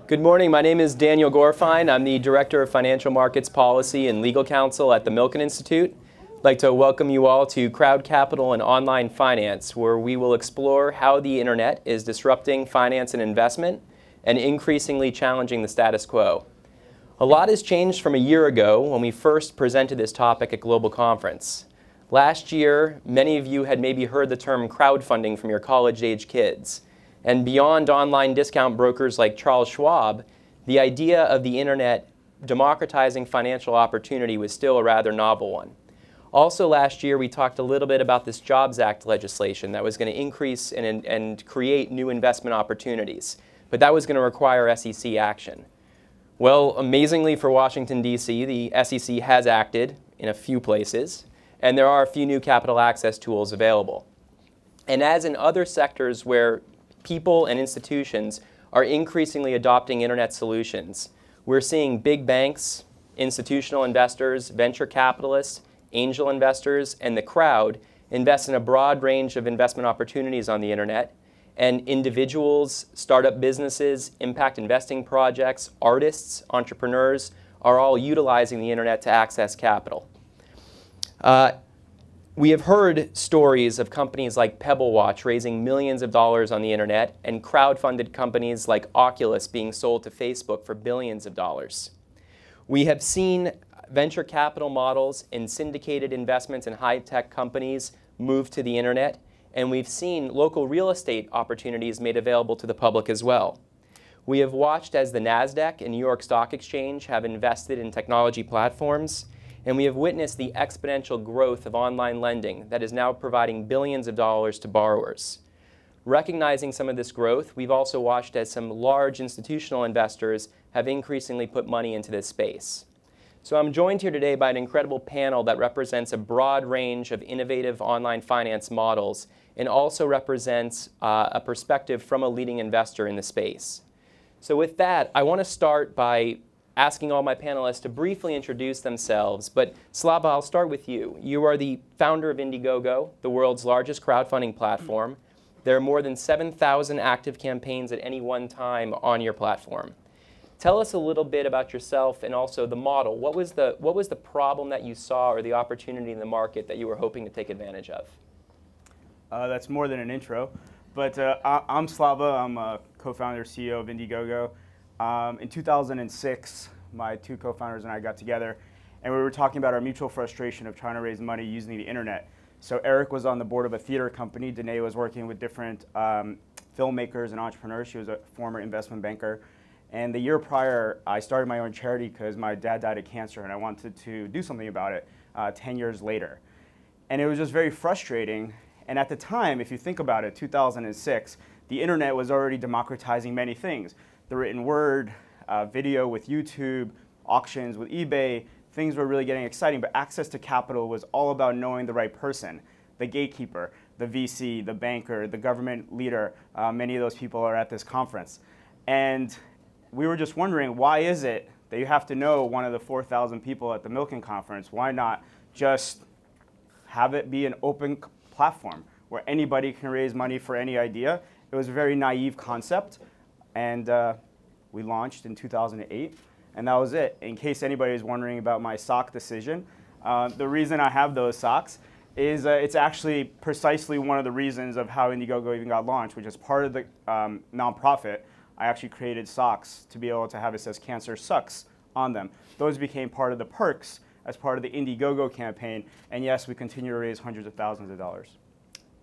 Good morning. My name is Daniel Gorfine. I'm the Director of Financial Markets Policy and Legal Counsel at the Milken Institute. I'd like to welcome you all to Crowd Capital and Online Finance, where we will explore how the internet is disrupting finance and investment and increasingly challenging the status quo. A lot has changed from a year ago when we first presented this topic at Global Conference. Last year, many of you had maybe heard the term crowdfunding from your college-age kids. And beyond online discount brokers like Charles Schwab, the idea of the internet democratizing financial opportunity was still a rather novel one. Also last year, we talked a little bit about this Jobs Act legislation that was going to increase and create new investment opportunities. But that was going to require SEC action. Well, amazingly for Washington, D.C., the SEC has acted in a few places, and there are a few new capital access tools available. And as in other sectors where people and institutions are increasingly adopting internet solutions, we're seeing big banks, institutional investors, venture capitalists, angel investors, and the crowd invest in a broad range of investment opportunities on the internet. And individuals, startup businesses, impact investing projects, artists, entrepreneurs are all utilizing the internet to access capital. We have heard stories of companies like Pebble Watch raising millions of dollars on the internet and crowd-funded companies like Oculus being sold to Facebook for billions of dollars. We have seen venture capital models and syndicated investments in high-tech companies move to the internet, and we've seen local real estate opportunities made available to the public as well. We have watched as the NASDAQ and New York Stock Exchange have invested in technology platforms, and we have witnessed the exponential growth of online lending that is now providing billions of dollars to borrowers. Recognizing some of this growth, we've also watched as some large institutional investors have increasingly put money into this space. So I'm joined here today by an incredible panel that represents a broad range of innovative online finance models and also represents a perspective from a leading investor in the space. So with that, I want to start by asking all my panelists to briefly introduce themselves. But Slava, I'll start with you. You are the founder of Indiegogo, the world's largest crowdfunding platform. There are more than 7,000 active campaigns at any one time on your platform. Tell us a little bit about yourself and also the model. What was the problem that you saw or the opportunity in the market that you were hoping to take advantage of? That's more than an intro. But I'm Slava. I'm a co-founder, CEO of Indiegogo. In 2006, my two co-founders and I got together, and we were talking about our mutual frustration of trying to raise money using the internet. So Eric was on the board of a theater company. Danae was working with different filmmakers and entrepreneurs. She was a former investment banker. And the year prior, I started my own charity because my dad died of cancer, and I wanted to do something about it 10 years later. And it was just very frustrating. And at the time, if you think about it, 2006, the internet was already democratizing many things. The written word, video with YouTube, auctions with eBay, things were really getting exciting, but access to capital was all about knowing the right person, the gatekeeper, the VC, the banker, the government leader. Many of those people are at this conference. And we were just wondering, why is it that you have to know one of the 4,000 people at the Milken conference? Why not just have it be an open platform where anybody can raise money for any idea? It was a very naive concept. And we launched in 2008, and that was it. In case anybody is wondering about my sock decision, the reason I have those socks is it's actually precisely one of the reasons of how Indiegogo even got launched, which is part of the nonprofit. I actually created socks to be able to have it says "Cancer Sucks" on them. Those became part of the perks as part of the Indiegogo campaign, and yes, we continue to raise hundreds of thousands of dollars.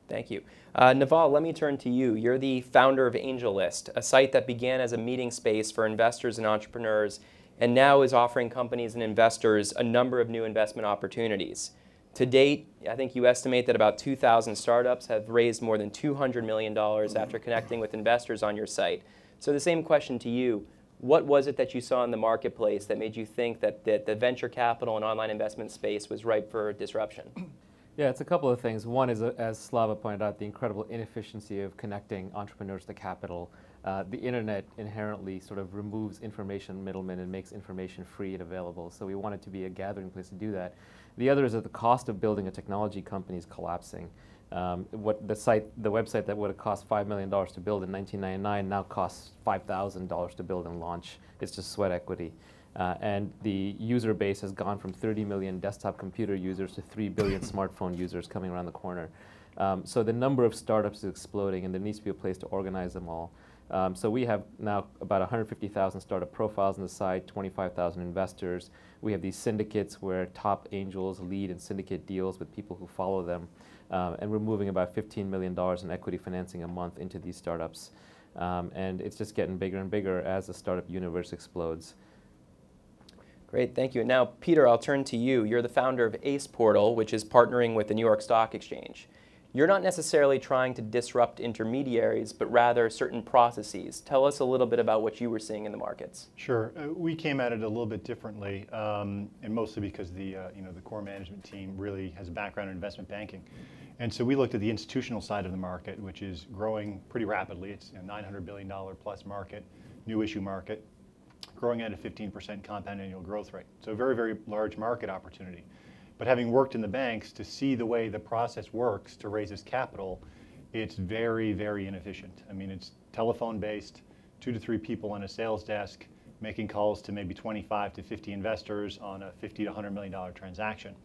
Thank you. Naval, let me turn to you. You're the founder of AngelList, a site that began as a meeting space for investors and entrepreneurs, and now is offering companies and investors a number of new investment opportunities. To date, I think you estimate that about 2,000 startups have raised more than $200 million after connecting with investors on your site. So the same question to you. What was it that you saw in the marketplace that made you think that the venture capital and online investment space was ripe for disruption? Yeah, it's a couple of things. One is, as Slava pointed out, the incredible inefficiency of connecting entrepreneurs to capital. The internet inherently sort of removes information middlemen and makes information free and available. So we want it to be a gathering place to do that. The other is that the cost of building a technology company is collapsing. The website that would have cost $5 million to build in 1999 now costs $5,000 to build and launch. It's just sweat equity. And the user base has gone from 30 million desktop computer users to 3 billion smartphone users coming around the corner. So the number of startups is exploding, and there needs to be a place to organize them all. So we have now about 150,000 startup profiles on the site, 25,000 investors. We have these syndicates where top angels lead and syndicate deals with people who follow them. And we're moving about $15 million in equity financing a month into these startups. And it's just getting bigger and bigger as the startup universe explodes. Great, thank you. And now, Peter, I'll turn to you. You're the founder of Ace Portal, which is partnering with the New York Stock Exchange. You're not necessarily trying to disrupt intermediaries, but rather certain processes. Tell us a little bit about what you were seeing in the markets. Sure. We came at it a little bit differently, and mostly because the core management team really has a background in investment banking. And so we looked at the institutional side of the market, which is growing pretty rapidly. It's a $900 billion plus market, new issue market, growing at a 15% compound annual growth rate. So a very, very large market opportunity. But having worked in the banks to see the way the process works to raise this capital, it's very, very inefficient. I mean, it's telephone-based, 2 to 3 people on a sales desk, making calls to maybe 25 to 50 investors on a $50 to $100 million transaction.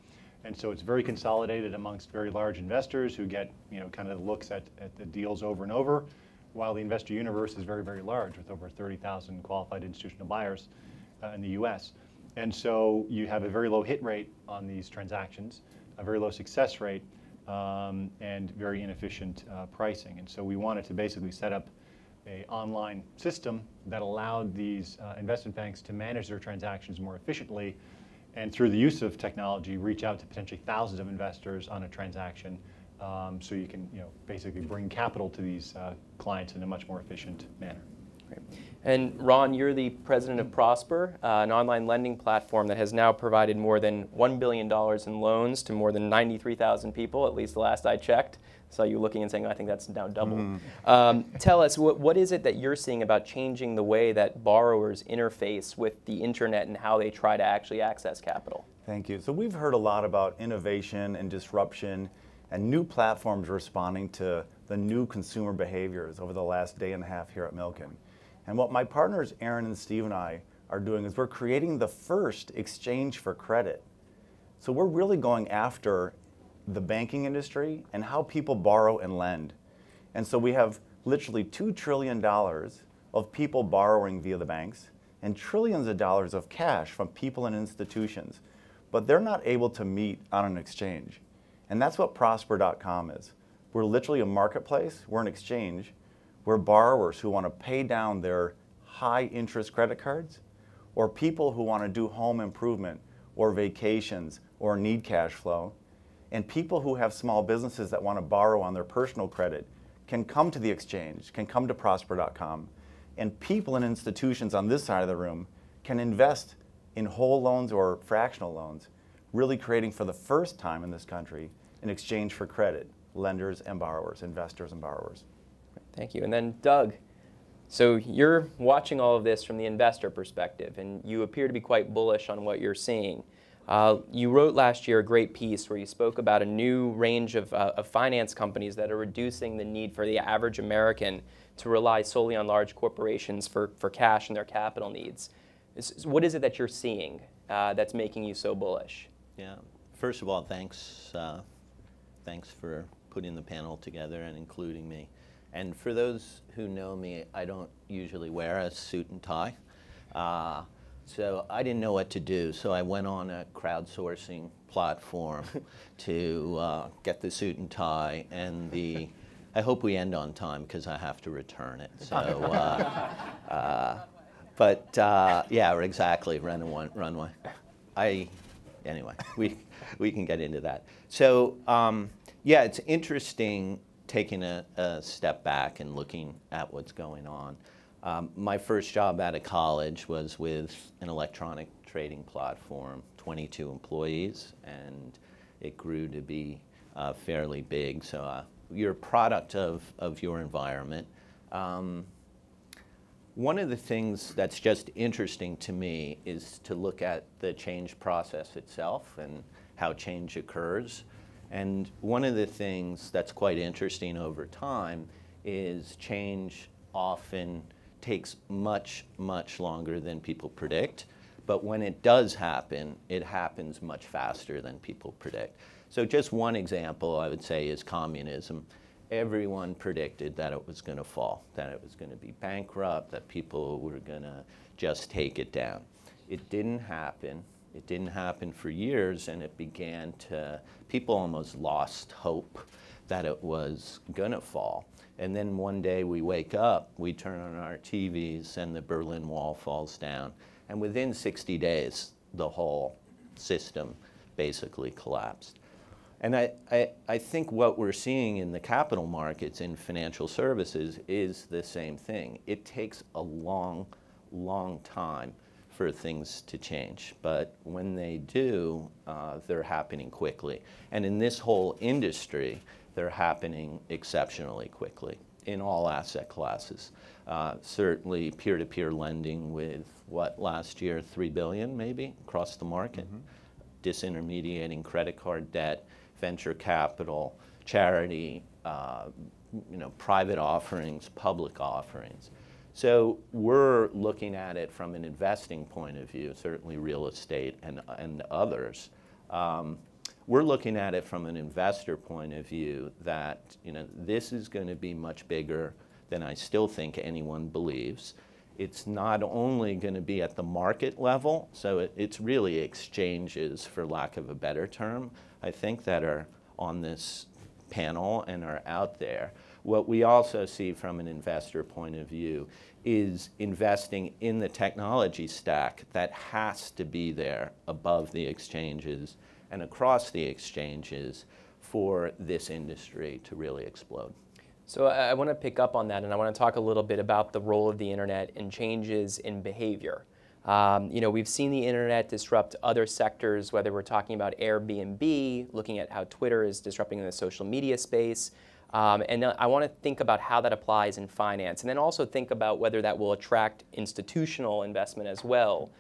And so it's very consolidated amongst very large investors who get, kind of looks at the deals over and over, while the investor universe is very, very large with over 30,000 qualified institutional buyers in the US. And so you have a very low hit rate on these transactions, a very low success rate, and very inefficient pricing. And so we wanted to basically set up an online system that allowed these investment banks to manage their transactions more efficiently, and through the use of technology, reach out to potentially thousands of investors on a transaction, so you can basically bring capital to these clients in a much more efficient manner. Great. And Ron, you're the president of Prosper, an online lending platform that has now provided more than $1 billion in loans to more than 93,000 people, at least the last I checked. Saw you looking and saying, I think that's now double. Tell us, what is it that you're seeing about changing the way that borrowers interface with the internet and how they try to actually access capital? Thank you. So we've heard a lot about innovation and disruption and new platforms responding to the new consumer behaviors over the last day and a half here at Milken. And what my partners Aaron and Steve and I are doing is we're creating the first exchange for credit. So we're really going after the banking industry and how people borrow and lend. And so we have literally $2 trillion of people borrowing via the banks and trillions of dollars of cash from people and institutions, but they're not able to meet on an exchange. And that's what Prosper.com is. We're literally a marketplace, we're an exchange, where borrowers who want to pay down their high interest credit cards, or people who want to do home improvement or vacations or need cash flow, and people who have small businesses that want to borrow on their personal credit can come to the exchange, can come to Prosper.com, and people and institutions on this side of the room can invest in whole loans or fractional loans, really creating for the first time in this country an exchange for credit, lenders and borrowers, investors and borrowers. Thank you. And then Doug, so you're watching all of this from the investor perspective, and you appear to be quite bullish on what you're seeing. You wrote last year a great piece where you spoke about a new range of finance companies that are reducing the need for the average American to rely solely on large corporations for cash and their capital needs. What is it that you're seeing that's making you so bullish? Yeah. First of all, thanks for putting the panel together and including me. And for those who know me, I don't usually wear a suit and tie. So I didn't know what to do. So I went on a crowdsourcing platform to get the suit and tie. And I hope we end on time because I have to return it. So, yeah, exactly, runway. Anyway, we can get into that. So, yeah, it's interesting taking a step back and looking at what's going on. My first job out of college was with an electronic trading platform, 22 employees, and it grew to be fairly big. So you're a product of your environment. One of the things that's just interesting to me is to look at the change process itself and how change occurs. And one of the things that's quite interesting over time is change often takes much, much longer than people predict. But when it does happen, it happens much faster than people predict. So just one example I would say is communism. Everyone predicted that it was going to fall, that it was going to be bankrupt, that people were going to just take it down. It didn't happen. It didn't happen for years, and it began to, people almost lost hope that it was going to fall. And then one day we wake up, we turn on our TVs, and the Berlin Wall falls down. And within 60 days, the whole system basically collapsed. And I think what we're seeing in the capital markets in financial services is the same thing. It takes a long, long time for things to change. But when they do, they're happening quickly. And in this whole industry, they're happening exceptionally quickly in all asset classes. Certainly peer-to-peer lending with, what, last year, $3 billion maybe across the market. Disintermediating credit card debt, venture capital, charity, private offerings, public offerings. So we're looking at it from an investing point of view, certainly real estate and others. We're looking at it from an investor point of view that this is going to be much bigger than I still think anyone believes. It's not only going to be at the market level, so it's really exchanges, for lack of a better term, I think, that are on this panel and are out there. What we also see from an investor point of view is investing in the technology stack that has to be there above the exchanges and across the exchanges for this industry to really explode. So I want to pick up on that, and I want to talk a little bit about the role of the internet and changes in behavior. We've seen the internet disrupt other sectors, whether we're talking about Airbnb, looking at how Twitter is disrupting the social media space. And I want to think about how that applies in finance, and then also think about whether that will attract institutional investment as well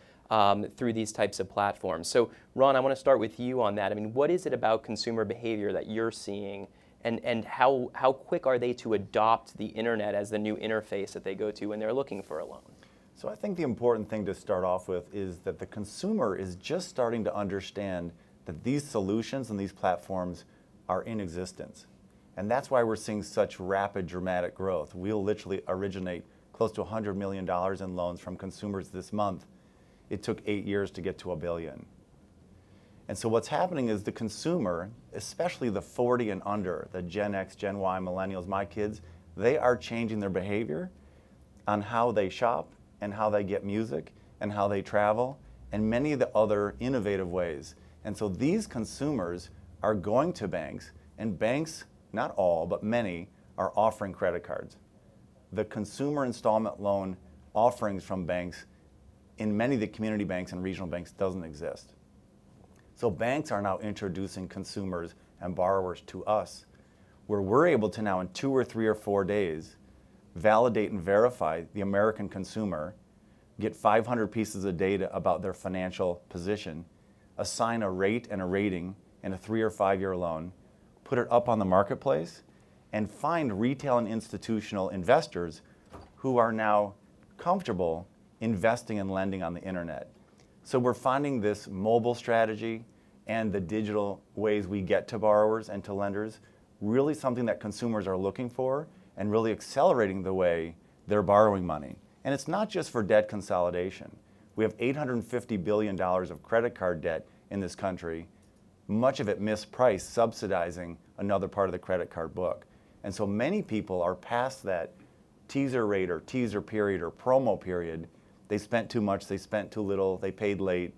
through these types of platforms. So Ron, I want to start with you on that. I mean, what is it about consumer behavior that you're seeing, and how quick are they to adopt the internet as the new interface that they go to when they're looking for a loan? So I think the important thing to start off with is that the consumer is just starting to understand that these solutions and these platforms are in existence. And that's why we're seeing such rapid, dramatic growth. We'll literally originate close to $100 million in loans from consumers this month. It took 8 years to get to $1 billion. And so what's happening is the consumer, especially the 40 and under, the Gen X, Gen Y, millennials, my kids, they are changing their behavior on how they shop and how they get music and how they travel and many of the other innovative ways. And so these consumers are going to banks, and banks, not all, but many, are offering credit cards. The consumer installment loan offerings from banks in many of the community banks and regional banks doesn't exist. So banks are now introducing consumers and borrowers to us, where we're able to now in 2 or 3 or 4 days validate and verify the American consumer, get 500 pieces of data about their financial position, assign a rate and a rating in a 3 or 5 year loan, put it up on the marketplace, and find retail and institutional investors who are now comfortable investing and lending on the internet. So we're finding this mobile strategy and the digital ways we get to borrowers and to lenders really something that consumers are looking for and really accelerating the way they're borrowing money. And it's not just for debt consolidation. We have $850 billion of credit card debt in this country, much of it mispriced, subsidizing another part of the credit card book. And so many people are past that teaser rate or teaser period or promo period. They spent too much, they spent too little, they paid late,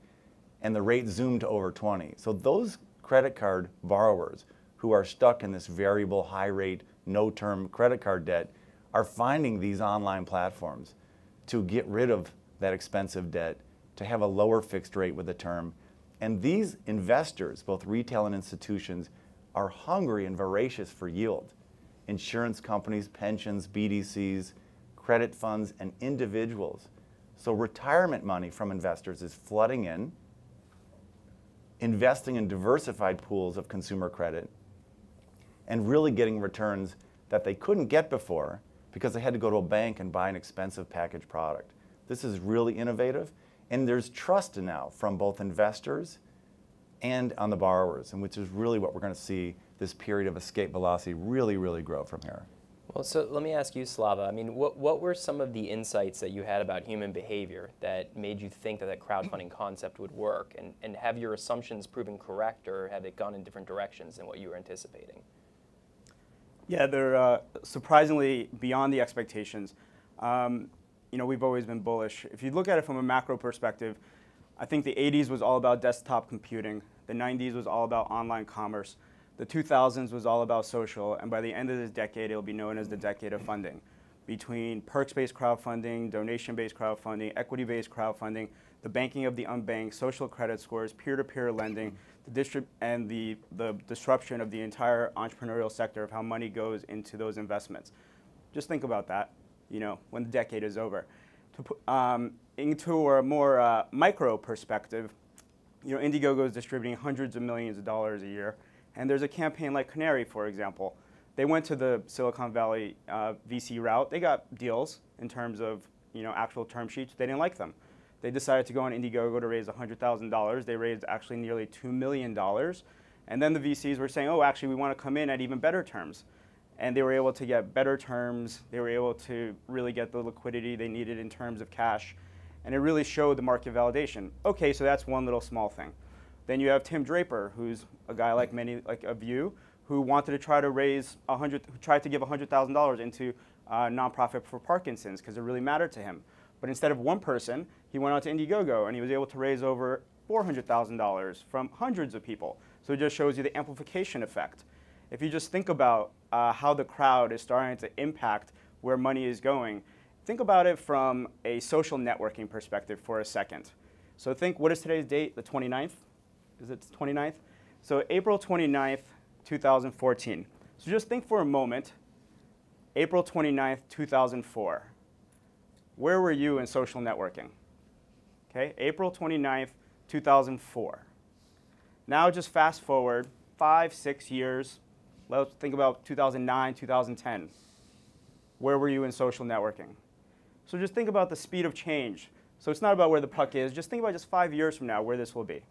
and the rate zoomed to over 20. So those credit card borrowers who are stuck in this variable high rate, no-term credit card debt are finding these online platforms to get rid of that expensive debt, to have a lower fixed rate with a term. And these investors, both retail and institutions, are hungry and voracious for yield. Insurance companies, pensions, BDCs, credit funds, and individuals. So retirement money from investors is flooding in, investing in diversified pools of consumer credit, and really getting returns that they couldn't get before because they had to go to a bank and buy an expensive packaged product. This is really innovative, and there's trust now from both investors and on the borrowers, and which is really what we're going to see this period of escape velocity really, really grow from here. Well, so let me ask you, Slava, I mean, what were some of the insights that you had about human behavior that made you think that that crowdfunding concept would work? And have your assumptions proven correct, or have it gone in different directions than what you were anticipating? Yeah, they're surprisingly beyond the expectations. You know, we've always been bullish. If you look at it from a macro perspective, I think the 80s was all about desktop computing. The 90s was all about online commerce. The 2000s was all about social, and by the end of this decade, it'll be known as the decade of funding. Between perks-based crowdfunding, donation-based crowdfunding, equity-based crowdfunding, the banking of the unbanked, social credit scores, peer-to-peer lending, the disruption of the entire entrepreneurial sector of how money goes into those investments. Just think about that, you know, when the decade is over. To put, into a more micro perspective, you know, Indiegogo is distributing hundreds of millions of dollars a year. And there's a campaign like Canary, for example. They went to the Silicon Valley VC route. They got deals in terms of, you know, actual term sheets. They didn't like them. They decided to go on Indiegogo to raise $100,000. They raised actually nearly $2 million. And then the VCs were saying, oh, actually, we want to come in at even better terms. And they were able to get better terms. They were able to really get the liquidity they needed in terms of cash. And it really showed the market validation. Okay, so that's one little small thing. Then you have Tim Draper, who's a guy like many of you, who wanted to try to raise tried to give $100,000 into a nonprofit for Parkinson's because it really mattered to him. But instead of one person, he went out to Indiegogo and he was able to raise over $400,000 from hundreds of people. So it just shows you the amplification effect. If you just think about how the crowd is starting to impact where money is going, think about it from a social networking perspective for a second. So think, what is today's date? The 29th? Is it 29th? So April 29th, 2014. So just think for a moment, April 29th, 2004. Where were you in social networking? Okay, April 29th, 2004. Now just fast forward 5, 6 years. Let's think about 2009, 2010. Where were you in social networking? So just think about the speed of change. So it's not about where the puck is. Just think about just 5 years from now where this will be.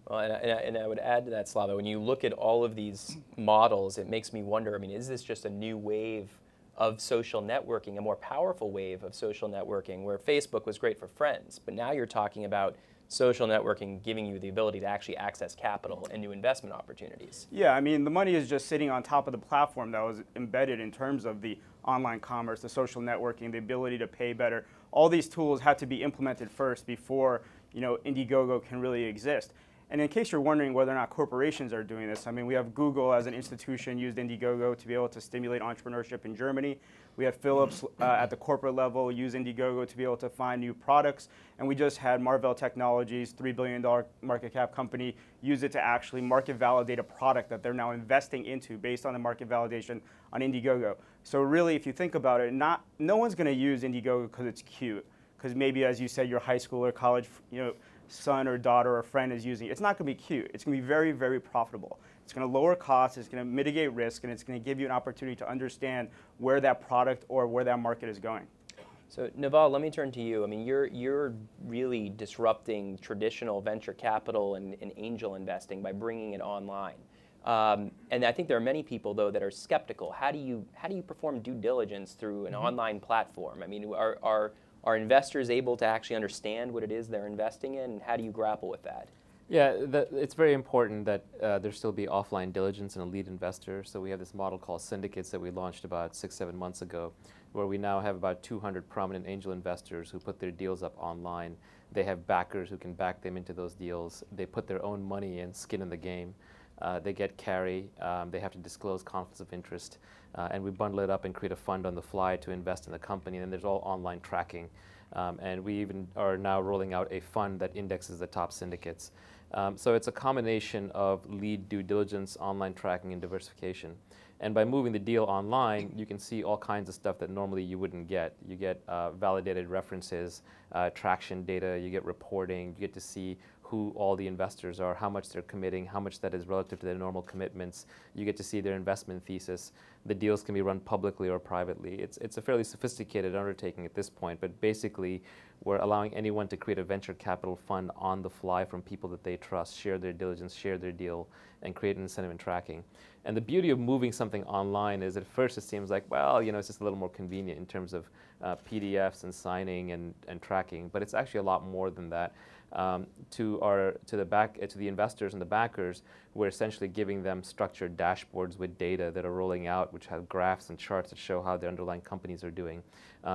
Well, and I would add to that, Slava, when you look at all of these models, it makes me wonder, I mean, is this just a new wave of social networking, a more powerful wave of social networking, where Facebook was great for friends, but now you're talking about social networking giving you the ability to actually access capital and new investment opportunities? Yeah, I mean, the money is just sitting on top of the platform that was embedded in terms of the online commerce, the social networking, the ability to pay better. All these tools had to be implemented first before, you know, Indiegogo can really exist. And in case you're wondering whether or not corporations are doing this, I mean, we have Google as an institution used Indiegogo to be able to stimulate entrepreneurship in Germany. We have Philips at the corporate level use Indiegogo to be able to find new products. And we just had Marvell Technologies, $3 billion market cap company, use it to actually market validate a product that they're now investing into based on the market validation on Indiegogo. So really, if you think about it, no one's going to use Indiegogo because it's cute. Because maybe, as you said, your high school or college, you know, son or daughter or friend is using it. It's not going to be cute. It's going to be very, very profitable. It's going to lower costs, it's going to mitigate risk, and it's going to give you an opportunity to understand where that product or where that market is going. So Naval, let me turn to you. I mean, you're really disrupting traditional venture capital and angel investing by bringing it online. And I think there are many people, though, that are skeptical. How do you perform due diligence through an online platform? I mean, are investors able to actually understand what it is they're investing in, and how do you grapple with that? Yeah, it's very important that there still be offline diligence and a lead investor. So we have this model called syndicates that we launched about 6-7 months ago, where we now have about 200 prominent angel investors who put their deals up online. They have backers who can back them into those deals. They put their own money and skin in the game. They get carry. They have to disclose conflicts of interest. And we bundle it up and create a fund on the fly to invest in the company. And there's all online tracking. And we even are now rolling out a fund that indexes the top syndicates. So it's a combination of lead due diligence, online tracking, and diversification. And by moving the deal online, you can see all kinds of stuff that normally you wouldn't get. You get validated references, traction data, you get reporting, you get to see who all the investors are, how much they're committing, how much that is relative to their normal commitments. You get to see their investment thesis. The deals can be run publicly or privately. It's a fairly sophisticated undertaking at this point, but basically we're allowing anyone to create a venture capital fund on the fly from people that they trust, share their diligence, share their deal, and create an incentive in tracking. And the beauty of moving something online is at first it seems like, well, you know, it's just a little more convenient in terms of PDFs and signing and tracking, but it's actually a lot more than that. To the investors and the backers, we're essentially giving them structured dashboards with data that are rolling out, which have graphs and charts that show how the underlying companies are doing.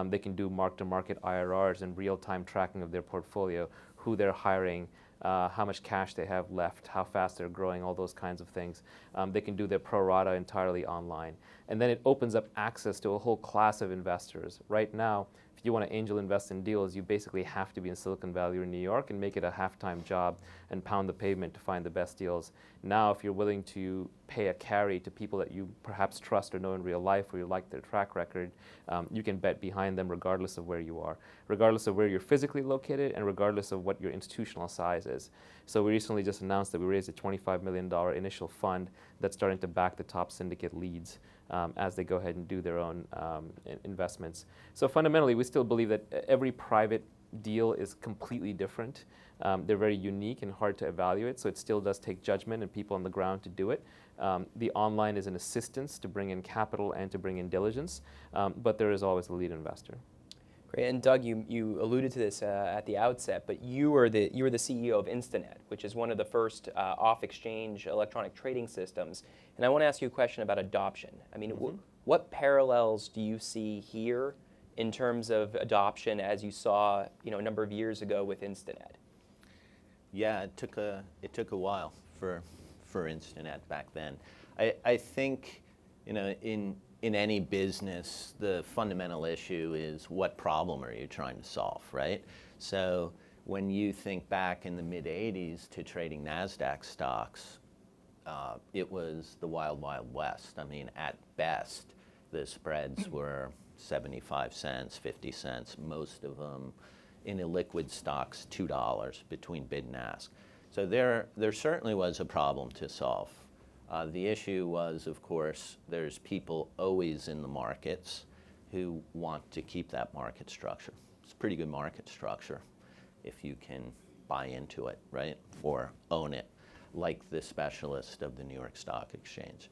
They can do mark-to-market IRRs and real-time tracking of their portfolio, who they're hiring, how much cash they have left, how fast they're growing, all those kinds of things. They can do their pro rata entirely online. And then it opens up access to a whole class of investors. Right now, if you want to angel invest in deals, you basically have to be in Silicon Valley or New York and make it a half-time job and pound the pavement to find the best deals. Now, if you're willing to pay a carry to people that you perhaps trust or know in real life, or you like their track record, you can bet behind them regardless of where you are, regardless of where you're physically located, and regardless of what your institutional size is. So we recently just announced that we raised a $25 million initial fund that's starting to back the top syndicate leads as they go ahead and do their own investments. So fundamentally, we still believe that every private deal is completely different. They're very unique and hard to evaluate, so it still does take judgment and people on the ground to do it. The online is an assistance to bring in capital and to bring in diligence, but there is always the lead investor. Great, and Doug, you alluded to this at the outset, but you were the CEO of Instinet, which is one of the first off-exchange electronic trading systems. And I want to ask you a question about adoption. I mean, what parallels do you see here in terms of adoption as you saw, you know, a number of years ago with Instinet? Yeah, it took a while for Instinet back then. I think, you know, in any business, the fundamental issue is what problem are you trying to solve, right? So when you think back in the mid-'80s to trading NASDAQ stocks, it was the wild, wild west. I mean, at best, the spreads were 75 cents, 50 cents, most of them in illiquid stocks, $2 between bid and ask. So there certainly was a problem to solve. The issue was, of course, there's people always in the markets who want to keep that market structure. It's a pretty good market structure if you can buy into it, right, or own it, like the specialist of the New York Stock Exchange,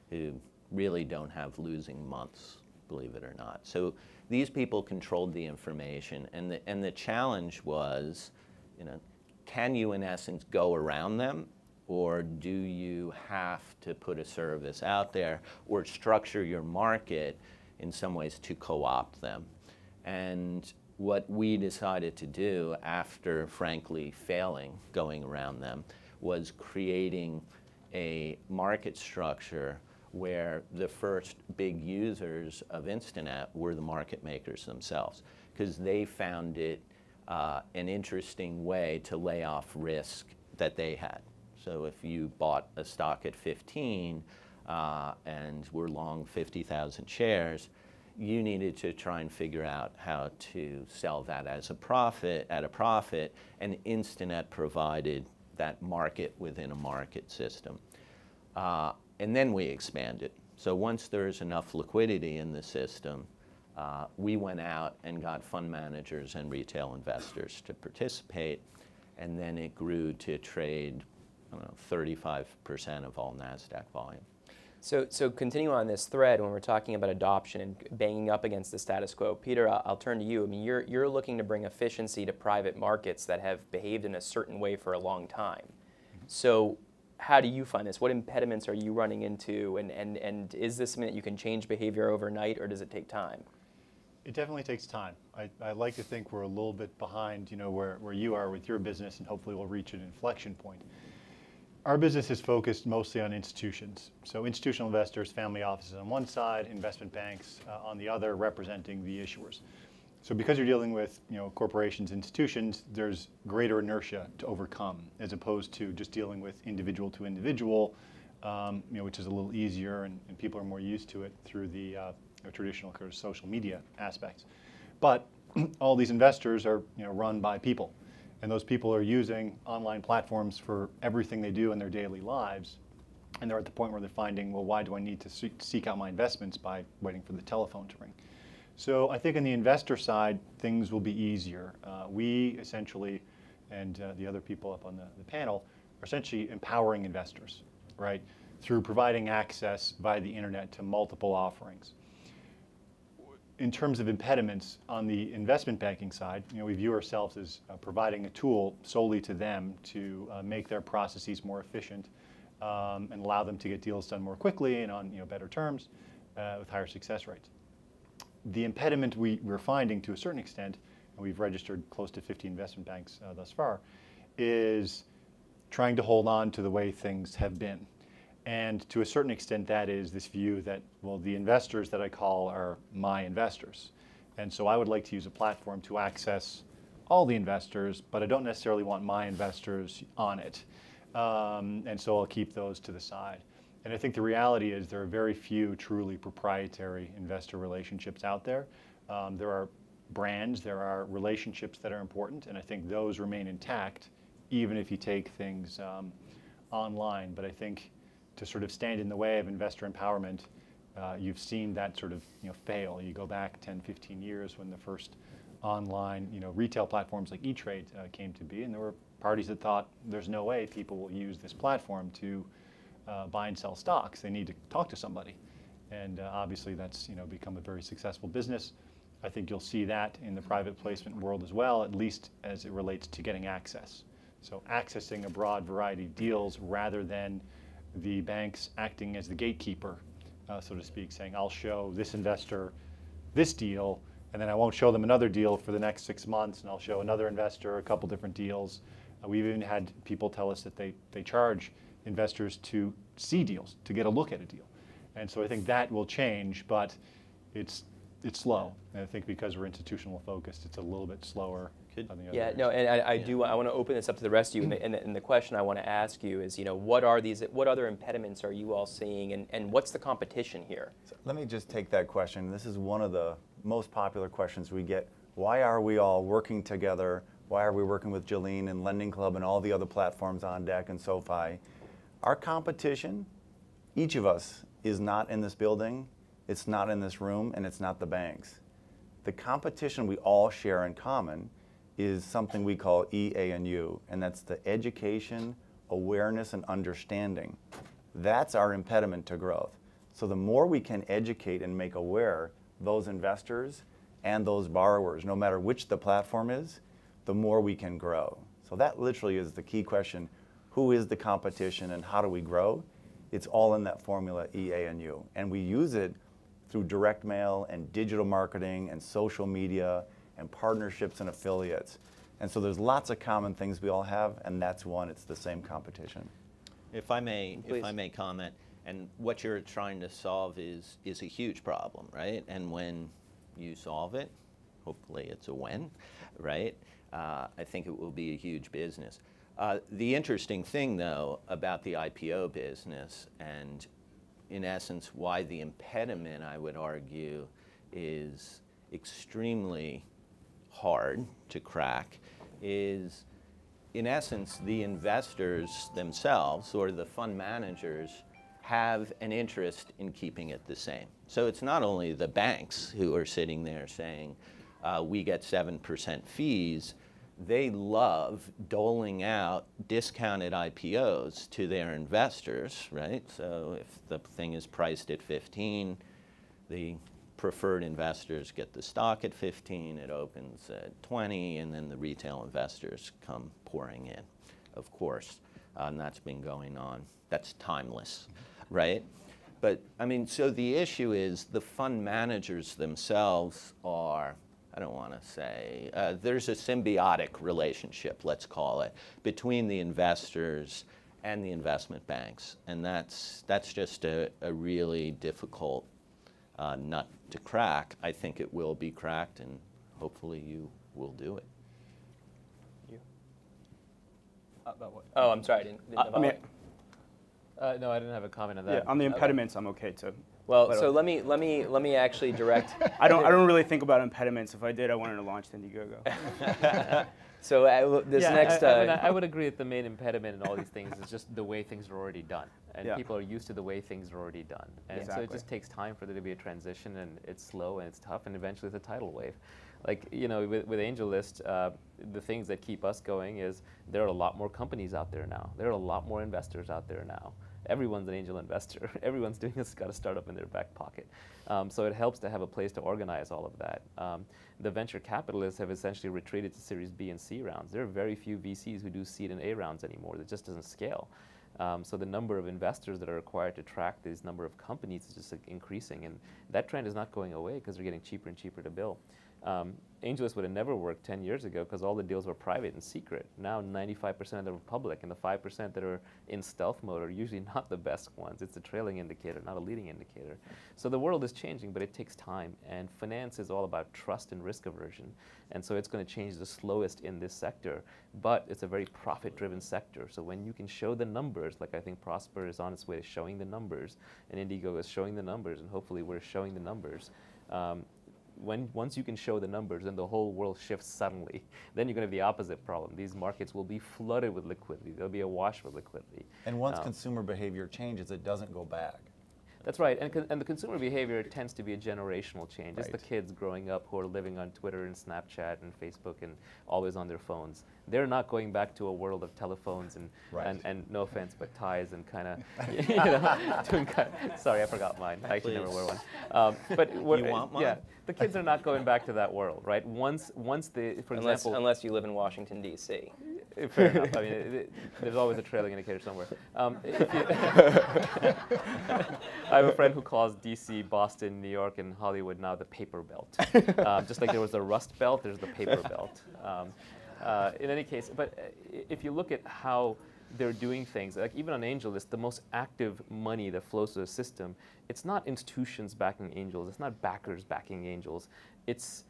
who really don't have losing months, believe it or not. So these people controlled the information, and the challenge was, you know, can you in essence go around them, or do you have to put a service out there or structure your market in some ways to co-opt them? And what we decided to do after, frankly, failing going around them was creating a market structure where the first big users of Instinet were the market makers themselves, because they found it an interesting way to lay off risk that they had. So if you bought a stock at 15 and were long 50,000 shares, you needed to try and figure out how to sell that as a profit, and Instinet provided that market within a market system. And then we expanded. So once there's enough liquidity in the system, we went out and got fund managers and retail investors to participate, and then it grew to trade, I don't know, 35% of all NASDAQ volume. So continue on this thread when we're talking about adoption and banging up against the status quo. Peter, I'll turn to you. I mean, you're looking to bring efficiency to private markets that have behaved in a certain way for a long time. So how do you find this? What impediments are you running into? And is this something that you can change behavior overnight, or does it take time? It definitely takes time. I like to think we're a little bit behind, you know, where you are with your business, and hopefully we'll reach an inflection point. Our business is focused mostly on institutions. So institutional investors, family offices on one side, investment banks on the other, representing the issuers. So because you're dealing with, you know, corporations, institutions, there's greater inertia to overcome, as opposed to just dealing with individual to individual, you know, which is a little easier, and people are more used to it through the traditional kind of social media aspects. But all these investors are, you know, run by people. And those people are using online platforms for everything they do in their daily lives. And they're at the point where they're finding, well, why do I need to seek out my investments by waiting for the telephone to ring? So I think on the investor side, things will be easier. We essentially, and the other people up on the panel, are essentially empowering investors, right, through providing access via the internet to multiple offerings. In terms of impediments on the investment banking side, we view ourselves as providing a tool solely to them to make their processes more efficient and allow them to get deals done more quickly and on better terms with higher success rates. The impediment we're finding to a certain extent, and we've registered close to 50 investment banks thus far, is trying to hold on to the way things have been. And to a certain extent, that is this view that, well, the investors that I call are my investors. And so I would like to use a platform to access all the investors, but I don't necessarily want my investors on it. And so I'll keep those to the side. And I think the reality is there are very few truly proprietary investor relationships out there. There are brands, there are relationships that are important, and I think those remain intact even if you take things online. But I think to sort of stand in the way of investor empowerment, you've seen that sort of fail. You go back 10, 15 years when the first online retail platforms like E-Trade came to be, and there were parties that thought there's no way people will use this platform to buy and sell stocks. They need to talk to somebody. And obviously that's become a very successful business. I think you'll see that in the private placement world as well, at least as it relates to getting access. So accessing a broad variety of deals rather than the banks acting as the gatekeeper, so to speak, saying, I'll show this investor this deal, and then I won't show them another deal for the next 6 months, and I'll show another investor a couple different deals. We've even had people tell us that they charge investors to see deals, to get a look at a deal. And so I think that will change, but it's slow. And I think because we're institutional focused, it's a little bit slower on the other Yeah, areas. no, and I want to open this up to the rest of you. And the question I want to ask you is, what other impediments are you all seeing, and what's the competition here? So let me just take that question. This is one of the most popular questions we get. Why are we all working together? Why are we working with Jolene and Lending Club and all the other platforms on deck and SoFi? Our competition, each of us, is not in this building, it's not in this room, and it's not the banks. The competition we all share in common is something we call EA&U, and that's the education, awareness, and understanding. That's our impediment to growth. So the more we can educate and make aware those investors and those borrowers, no matter which the platform is, the more we can grow. So that literally is the key question. Who is the competition and how do we grow? It's all in that formula EA&U. And we use it through direct mail and digital marketing and social media and partnerships and affiliates. And so there's lots of common things we all have, and that's one, it's the same competition. If I may Please. comment, and what you're trying to solve is a huge problem, right? And when you solve it, hopefully it's a when, right? I think it will be a huge business. The interesting thing, though, about the IPO business, and in essence why the impediment, I would argue, is extremely hard to crack, is in essence the investors themselves or the fund managers have an interest in keeping it the same. So it's not only the banks who are sitting there saying we get 7% fees. They love doling out discounted IPOs to their investors, right? So if the thing is priced at 15, the preferred investors get the stock at 15, it opens at 20, and then the retail investors come pouring in, of course. And that's been going on. That's timeless, right? But I mean, so the issue is the fund managers themselves are, I don't want to say, there's a symbiotic relationship, let's call it, between the investors and the investment banks. And that's just a really difficult nut to crack. I think it will be cracked, and hopefully you will do it. You? About what? Oh, I'm sorry, I didn't No, I didn't have a comment on that. Yeah, on the impediments, I'm okay to. Well, so let me actually direct. I don't really think about impediments. If I did, I wanted to launch Indiegogo. So this yeah, next... I would agree that the main impediment in all these things is just the way things are already done. And Yeah. people are used to the way things are already done. And so Exactly. it just takes time for there to be a transition, and it's slow and it's tough, and eventually it's a tidal wave. Like, you know, with AngelList, the things that keep us going is there are a lot more companies out there now. There are a lot more investors out there now. Everyone's an angel investor. Everyone's got a startup in their back pocket. So it helps to have a place to organize all of that. The venture capitalists have essentially retreated to Series B and C rounds. There are very few VCs who do seed and A rounds anymore. That just doesn't scale. So the number of investors that are required to track this number of companies is just increasing, and that trend is not going away because they're getting cheaper and cheaper to build. AngelList would have never worked 10 years ago because all the deals were private and secret. Now 95% of them are public, and the 5% that are in stealth mode are usually not the best ones. It's a trailing indicator, not a leading indicator. So the world is changing, but it takes time, and finance is all about trust and risk aversion. And so it's going to change the slowest in this sector, but it's a very profit-driven sector. So when you can show the numbers, like I think Prosper is on its way to showing the numbers, and Indigo is showing the numbers, and hopefully we're showing the numbers, once you can show the numbers, then the whole world shifts suddenly. Then you're going to have the opposite problem. These markets will be flooded with liquidity. They'll be awash with liquidity. And once consumer behavior changes, it doesn't go back. That's right, and the consumer behavior tends to be a generational change. It's the Right. kids growing up who are living on Twitter and Snapchat and Facebook and always on their phones. They're not going back to a world of telephones and Right. and no offense, but ties and kind of, you know, doing sorry, I forgot mine. I actually never wear one. But You want mine? Yeah, the kids are not going back to that world, right? Once they, for example, unless you live in Washington, D.C. fair enough. I mean, there's always a trailing indicator somewhere. I have a friend who calls D.C., Boston, New York, and Hollywood now the paper belt. Just like there was the rust belt, there's the paper belt. In any case, but if you look at how they're doing things, like even on AngelList, the most active money that flows through the system, it's not institutions backing angels, it's not backers backing angels, it's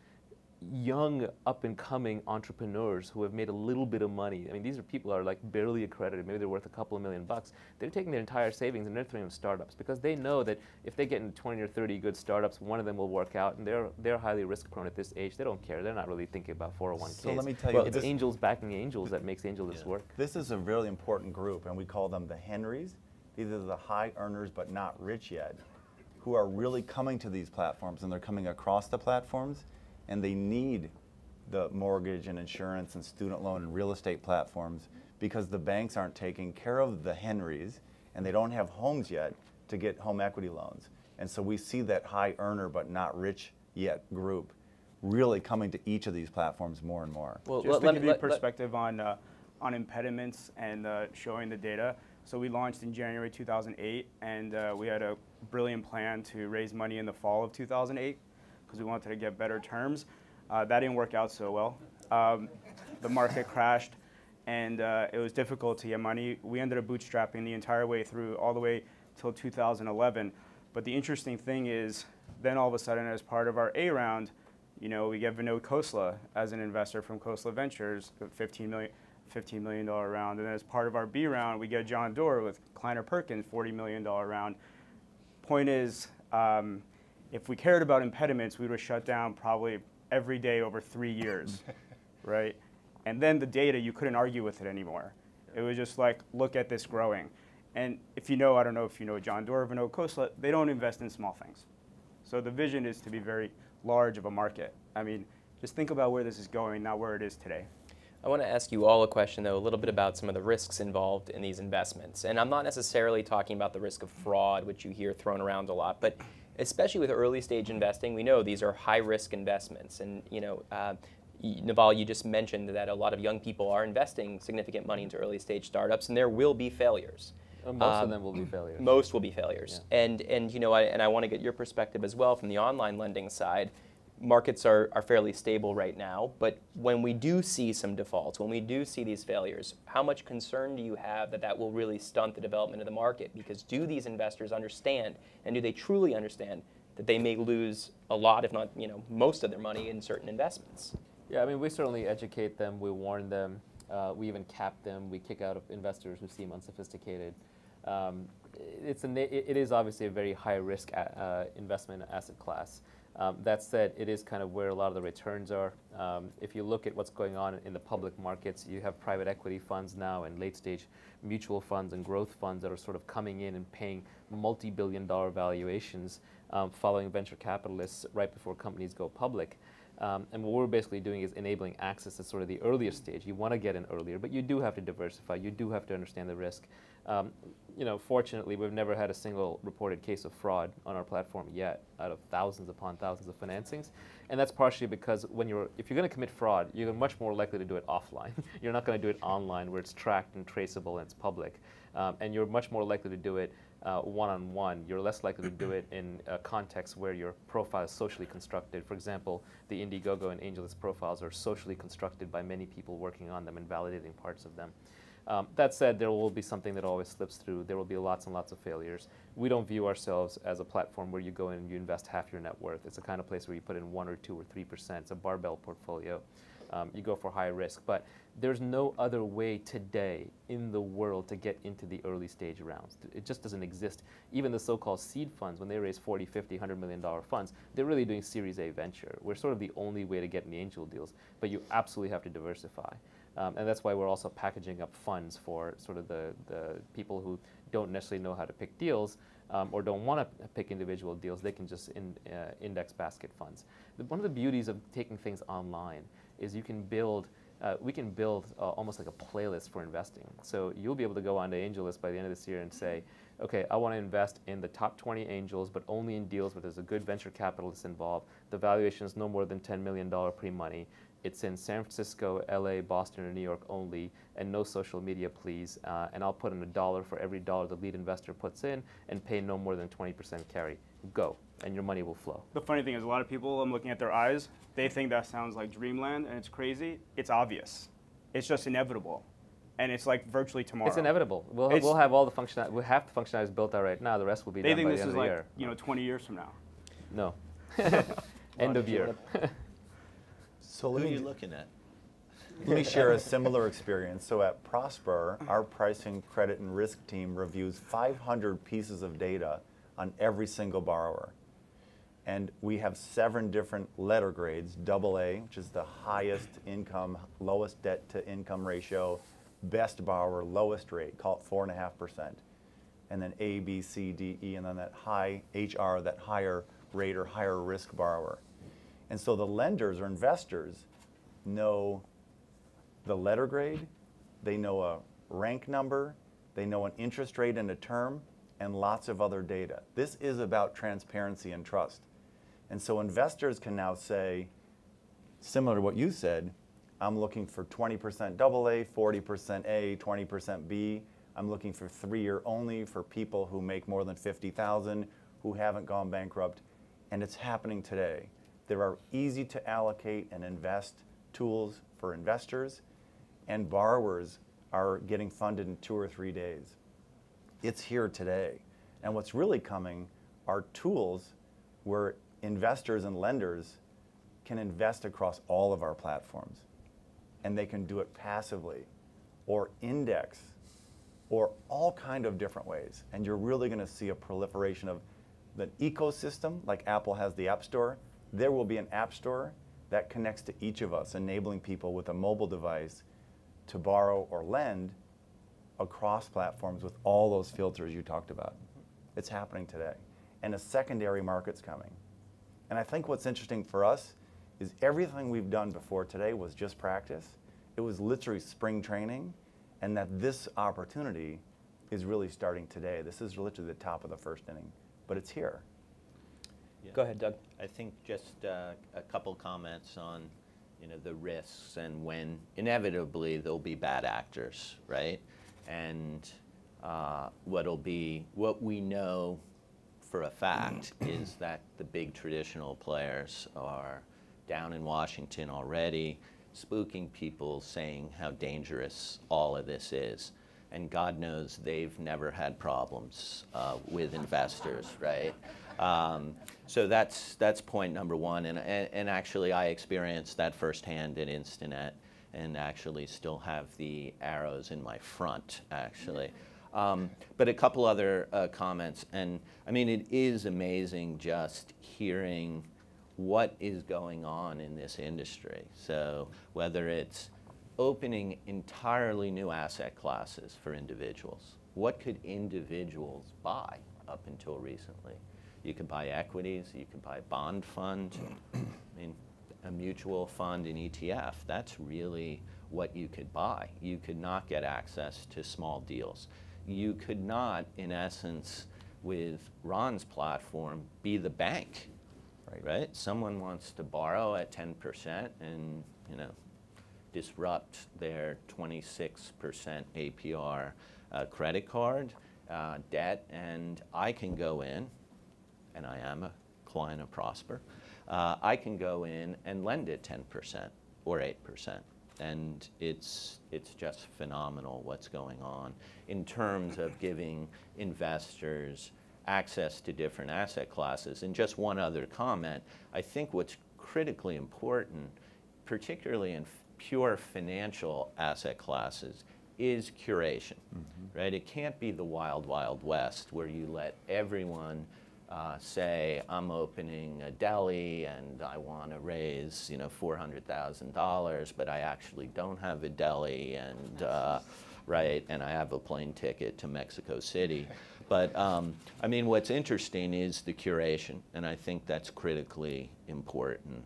young up-and-coming entrepreneurs who have made a little bit of money. I mean, these are people who are like barely accredited. Maybe they're worth a couple of $1 million. They're taking their entire savings and they're throwing them startups because they know that if they get in 20 or 30 good startups, one of them will work out, and they're highly risk-prone at this age. They don't care. They're not really thinking about 401ks. So let me tell you, it's angels backing angels that makes AngelList work. This is a really important group, and we call them the Henrys. These are the high earners but not rich yet, who are really coming to these platforms, and they're coming across the platforms, and they need the mortgage and insurance and student loan and real estate platforms because the banks aren't taking care of the Henrys, and they don't have homes yet to get home equity loans. And so we see that high earner but not rich yet group really coming to each of these platforms more and more. Well, Just to give you perspective on impediments and showing the data. So we launched in January 2008, and we had a brilliant plan to raise money in the fall of 2008 because we wanted to get better terms. That didn't work out so well. The market crashed, and it was difficult to get money. We ended up bootstrapping the entire way through, all the way till 2011. But the interesting thing is, then all of a sudden, as part of our A round, you know, we get Vinod Khosla as an investor from Khosla Ventures, a $15 million round. And then as part of our B round, we get John Doerr with Kleiner Perkins, $40 million round. Point is, if we cared about impediments, we would have shut down probably every day over 3 years, right? And then the data, you couldn't argue with it anymore. It was just like, look at this growing. And if you know, I don't know if you know John Doerr, Vinod Khosla, they don't invest in small things. So the vision is to be very large of a market. I mean, just think about where this is going, not where it is today. I want to ask you all a question, though, a little bit about some of the risks involved in these investments. And I'm not necessarily talking about the risk of fraud, which you hear thrown around a lot, but especially with early stage investing, we know these are high risk investments. And you know, Naval, you just mentioned that a lot of young people are investing significant money into early stage startups, and there will be failures. Most of them will be failures. Most will be failures. Yeah. And you know, I want to get your perspective as well from the online lending side. Markets are fairly stable right now, but when we do see some defaults, when we do see these failures, how much concern do you have that that will really stunt the development of the market? Because do these investors understand, and do they truly understand, that they may lose a lot, if not, you know, most of their money in certain investments? Yeah, I mean, we certainly educate them, we warn them, we even cap them, we kick out investors who seem unsophisticated. It is obviously a very high risk investment asset class. That said, it is kind of where a lot of the returns are. If you look at what's going on in the public markets, you have private equity funds now and late-stage mutual funds and growth funds that are sort of coming in and paying multi-billion-dollar valuations following venture capitalists right before companies go public. And what we're basically doing is enabling access to sort of the earlier stage. You want to get in earlier, but you do have to diversify. You do have to understand the risk. Fortunately, we've never had a single reported case of fraud on our platform yet, out of thousands upon thousands of financings. And that's partially because if you're going to commit fraud, you're much more likely to do it offline. You're not going to do it online where it's tracked and traceable and it's public. And you're much more likely to do it one-on-one. You're less likely to do it in a context where your profile is socially constructed. For example, the Indiegogo and AngelList profiles are socially constructed by many people working on them and validating parts of them. That said, there will be something that always slips through. There will be lots and lots of failures. We don't view ourselves as a platform where you go in and you invest half your net worth. It's the kind of place where you put in 1 or 2 or 3%. It's a barbell portfolio. You go for high risk. But there's no other way today in the world to get into the early stage rounds. It just doesn't exist. Even the so-called seed funds, when they raise 40, 50, $100 million funds, they're really doing Series A venture. We're sort of the only way to get in the angel deals. But you absolutely have to diversify. And that's why we're also packaging up funds for sort of the people who don't necessarily know how to pick deals or don't want to pick individual deals. They can just index basket funds. One of the beauties of taking things online is you can build, we can build almost like a playlist for investing. So you'll be able to go onto AngelList by the end of this year and say, okay, I want to invest in the top 20 angels, but only in deals where there's a good venture capitalist involved. The valuation is no more than $10 million pre-money. It's in San Francisco, LA, Boston, or New York only, and no social media, please. And I'll put in $1 for every dollar the lead investor puts in and pay no more than 20% carry. Go, and your money will flow. The funny thing is a lot of people, I'm looking at their eyes, they think that sounds like dreamland and it's crazy. It's obvious. It's just inevitable. And it's like virtually tomorrow. It's inevitable. We'll have all the functionality. We have the functionalities built out right now. The rest will be done by the end of the year. They think this is like 20 years from now. No. End of year. So Who are you looking at? Let me share a similar experience. So at Prosper, our pricing, credit, and risk team reviews 500 pieces of data on every single borrower. And we have 7 different letter grades, AA, which is the highest income, lowest debt to income ratio, best borrower, lowest rate, call it 4.5%. And then A, B, C, D, E, and then that high HR, that higher rate or higher risk borrower. And so the lenders or investors know the letter grade, they know a rank number, they know an interest rate and a term, and lots of other data. This is about transparency and trust. And so investors can now say, similar to what you said, I'm looking for 20% AA, 40% A, 20% B. I'm looking for 3-year only for people who make more than $50,000, who haven't gone bankrupt, and it's happening today. There are easy to allocate and invest tools for investors, and borrowers are getting funded in 2 or 3 days. It's here today. And what's really coming are tools where investors and lenders can invest across all of our platforms. And they can do it passively or index or all kind of different ways. And you're really going to see a proliferation of the ecosystem, like Apple has the App Store. There will be an app store that connects to each of us, enabling people with a mobile device to borrow or lend across platforms with all those filters you talked about. It's happening today. And a secondary market's coming. And I think what's interesting for us is everything we've done before today was just practice. It was literally spring training, and that this opportunity is really starting today. This is literally the top of the first inning, but it's here. Yeah. Go ahead, Doug. I think just a couple comments on the risks and when inevitably there'll be bad actors, right? And what we know for a fact is that the big traditional players are down in Washington already, spooking people, saying how dangerous all of this is. And God knows they've never had problems with investors, right? So that's point number one. And actually, I experienced that firsthand at Instinet, and actually still have the arrows in my front, actually. But a couple other comments. And I mean, it is amazing just hearing what is going on in this industry. So whether it's opening entirely new asset classes for individuals, what could individuals buy up until recently? You could buy equities, you could buy bond fund, I mean, a mutual fund, an ETF, that's really what you could buy. You could not get access to small deals. You could not, in essence, with Ron's platform, be the bank, right? Someone wants to borrow at 10% and, disrupt their 26% APR credit card debt, and I can go in, and I am a client of Prosper, I can go in and lend it 10% or 8%. And it's just phenomenal what's going on in terms of giving investors access to different asset classes. And just one other comment, I think what's critically important, particularly in pure financial asset classes, is curation, right? It can't be the wild, wild west where you let everyone say, I'm opening a deli and I want to raise, $400,000, but I actually don't have a deli and, right, and I have a plane ticket to Mexico City. But I mean, what's interesting is the curation, and I think that's critically important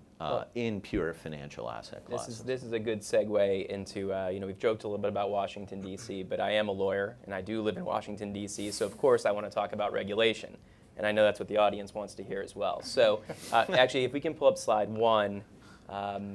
in pure financial asset classes. This is a good segue into, we've joked a little bit about Washington, D.C., but I am a lawyer, and I do live in Washington, D.C., so of course I want to talk about regulation. And I know that's what the audience wants to hear as well. So actually, if we can pull up slide 1, that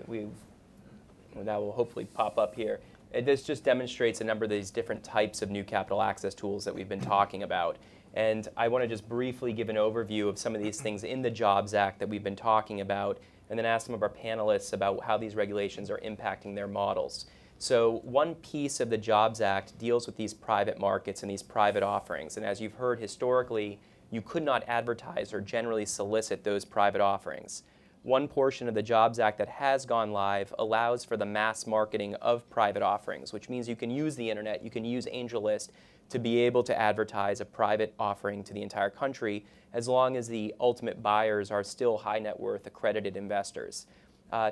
will hopefully pop up here. This just demonstrates a number of these different types of new capital access tools that we've been talking about. And I want to just briefly give an overview of some of these things in the Jobs Act that we've been talking about, and then ask some of our panelists about how these regulations are impacting their models. So one piece of the Jobs Act deals with these private markets and these private offerings. And as you've heard historically, you could not advertise or generally solicit those private offerings. One portion of the Jobs Act that has gone live allows for the mass marketing of private offerings, which means you can use the internet, you can use AngelList to be able to advertise a private offering to the entire country, as long as the ultimate buyers are still high net worth accredited investors.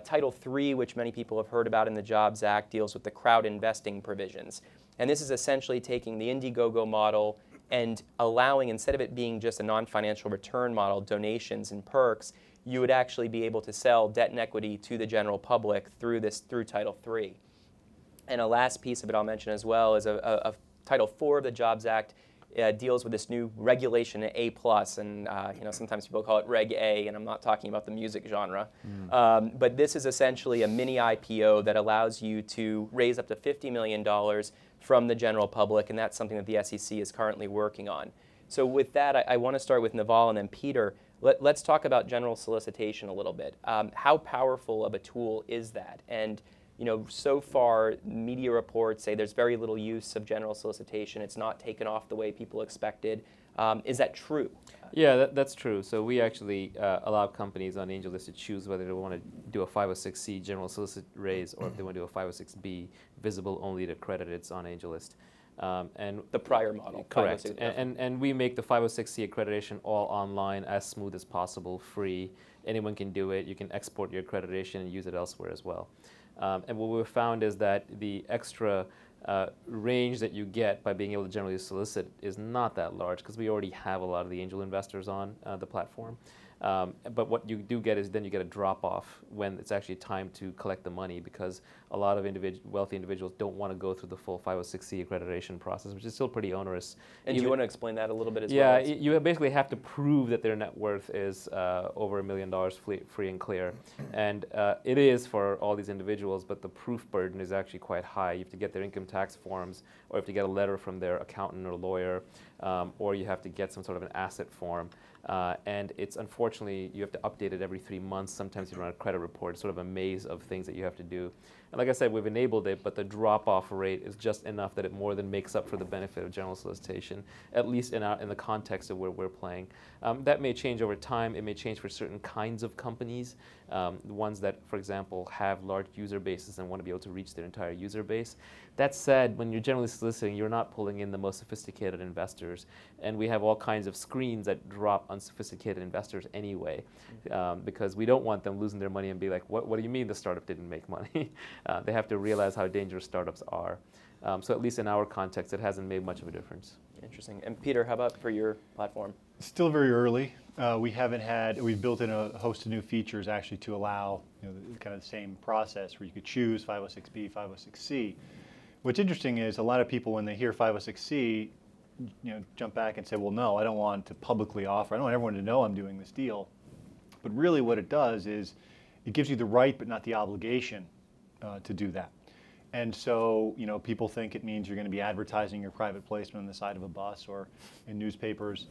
Title III, which many people have heard about in the Jobs Act, deals with the crowd investing provisions. And this is essentially taking the Indiegogo model and allowing, instead of it being just a non-financial return model, donations and perks, you would actually be able to sell debt and equity to the general public through Title III. And a last piece of it I'll mention as well is a Title IV of the Jobs Act deals with this new regulation A+, and sometimes people call it Reg A, and I'm not talking about the music genre. But this is essentially a mini IPO that allows you to raise up to $50 million from the general public, and that's something that the SEC is currently working on. So with that, I want to start with Naval and then Peter. Let's talk about general solicitation a little bit. How powerful of a tool is that? And so far, media reports say there's very little use of general solicitation. It's not taken off the way people expected. Is that true? Yeah, that's true. So we actually allow companies on AngelList to choose whether they want to do a 506c general solicit raise or if they want to do a 506b visible only to accrediteds on AngelList. And the prior model. Correct. And we make the 506c accreditation all online, as smooth as possible, free. Anyone can do it. You can export your accreditation and use it elsewhere as well. And what we've found is that the extra range that you get by being able to generally solicit is not that large, because we already have a lot of the angel investors on the platform. But what you do get is then you get a drop-off when it's actually time to collect the money, because a lot of wealthy individuals don't want to go through the full 506c accreditation process, which is still pretty onerous. And do you want to explain that a little bit as well? Yeah, you basically have to prove that their net worth is over $1 million free and clear. And it is for all these individuals, but the proof burden is actually quite high. You have to get their income tax forms, or you have to get a letter from their accountant or lawyer, or you have to get some sort of an asset form. And it's unfortunately, you have to update it every 3 months. Sometimes you run a credit report. It's sort of a maze of things that you have to do. And like I said, we've enabled it, but the drop-off rate is just enough that it more than makes up for the benefit of general solicitation, at least in the context of where we're playing. That may change over time. It may change for certain kinds of companies. the ones that, for example, have large user bases and want to be able to reach their entire user base. That said, when you're generally soliciting, you're not pulling in the most sophisticated investors. And we have all kinds of screens that drop unsophisticated investors anyway, because we don't want them losing their money and be like, what do you mean the startup didn't make money? They have to realize how dangerous startups are. So at least in our context, it hasn't made much of a difference. Interesting. And Peter, how about for your platform? Still very early. We've built in a host of new features actually to allow kind of the same process where you could choose 506B, 506C. What's interesting is a lot of people, when they hear 506C, jump back and say, well, no, I don't want to publicly offer. I don't want everyone to know I'm doing this deal. But really what it does is it gives you the right but not the obligation to do that. And so, people think it means you're going to be advertising your private placement on the side of a bus or in newspapers,